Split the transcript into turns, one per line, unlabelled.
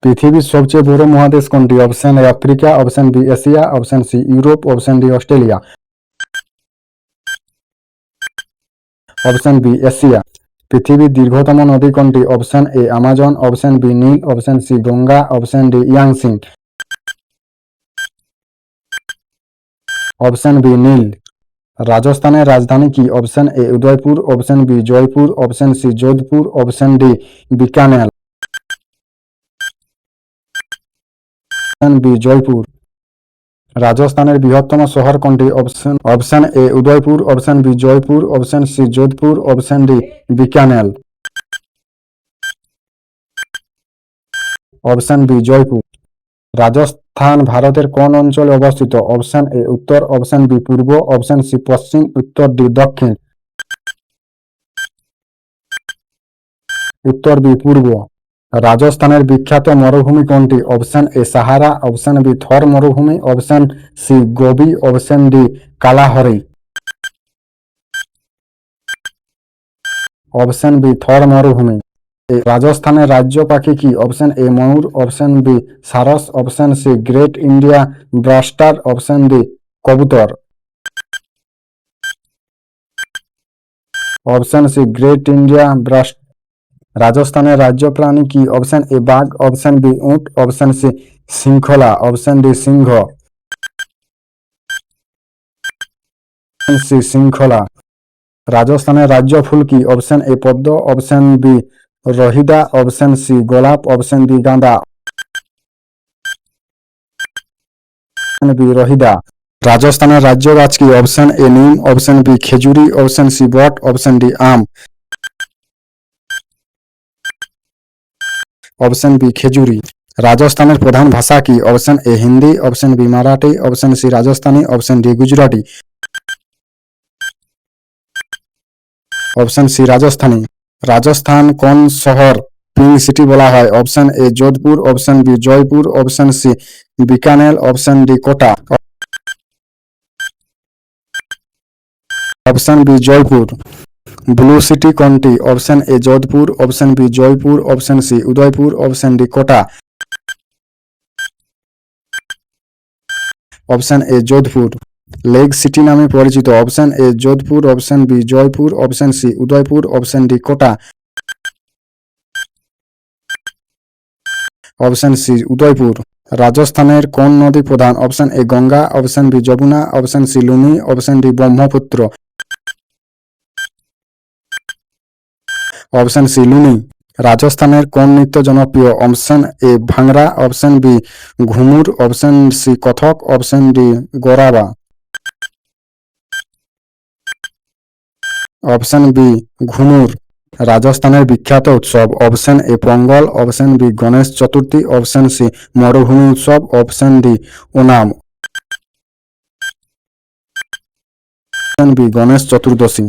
পৃথিবীর সবচেয়ে বড় মহাদেশ কোনটি? Option A Africa, option B Asia, option C Europe, option D Australia. Option B Asia. পৃথিবীর দীর্ঘতম নদী কোনটি? Option A Amazon, option B নীল, option C Ganga, option D Yangtze. Option B নীল। রাজস্থানের রাজধানী কি? Option A Udaipur, option B Jaipur, option C Jodhpur, option D Bikaner. Option B Jaipur. রাজস্থানের বৃহত্তম শহর কোনটি? Option A Udaipur, option B Jaipur, option C Jodhpur, option D Bikaner. Option B Jaipur. Rajasthan ভারতের কোন অঞ্চলে অবস্থিত? অপশন এ উত্তর, অপশন বি পূর্ব, অপশন সি পশ্চিম, উত্তর ডি দক্ষিণ। উত্তর বি পূর্ব। রাজস্থানের বিখ্যাত মরুভূমি কোনটি? Option A Sahara, option B Thar মরুভূমি, option C Gobi, option D Kalahari. Option B Thar মরুভূমি। রাজস্থানের রাজ্য পাখি কি? অপশন এ ময়ূর, অপশন বি সারস, option C great India bustard, option D কবুতর। অপশন সি গ্রেট ইন্ডিয়া ব্রাস্ট। রাজস্থানের রাজ্য প্রাণী কি? অপশন এ বাঘ, অপশন বি উট, অপশন সি শৃঙ্খলা, অপশন ডি সিংহ। অপশন সি শৃঙ্খলা। রাজস্থানের রাজ্য ফুল কি? অপশন এ পদ্ম, অপশন বি রহিদা, অপশন সি গোলাপ, অপশন ডি গাঁদা। অপশন বি রহিদা। রাজস্থানের রাজ্য গাছ কি? অপশন এ নিম, অপশন বি খেজুরি, অপশন সি বট, অপশন ডি আম। অপশন বি খেজুরি। রাজস্থানের প্রধান ভাষা কি? Option A Hindi, option B Marathi, option C Rajasthani, option D Gujarati. Option C Rajasthani. Rajasthan কোন শহর পিঙ্ক সিটি বলা হয়? Option A Jodhpur, option B Jaipur, option C Bikaner, option D Kota. Option B Jaipur. Blue city কোনটি? Option A Jodhpur, option B Jaipur, option C Udaipur, option D Kota. Option A Jodhpur. Lake city নামে পরিচিত? Option A Jodhpur, option B Jaipur, option C Udaipur, option D Kota. Option C Udaipur. রাজস্থানের কোন নদী প্রধান? Option A Ganga, option B Yamuna, option C Luni, option D Brahmaputra. Option C Luni. রাজস্থানের কোন নৃত্য জনপ্রিয়? অপশন এ ভাংড়া, option B Ghoomar, option C কথক, option D Garba. Option B Ghoomar. রাজস্থানের বিখ্যাত উৎসব? Option A Pongal, option B Ganesh Chaturthi, option C মরুভূমি উৎসব, option D Onam. Option B Ganesh চতুর্দশী।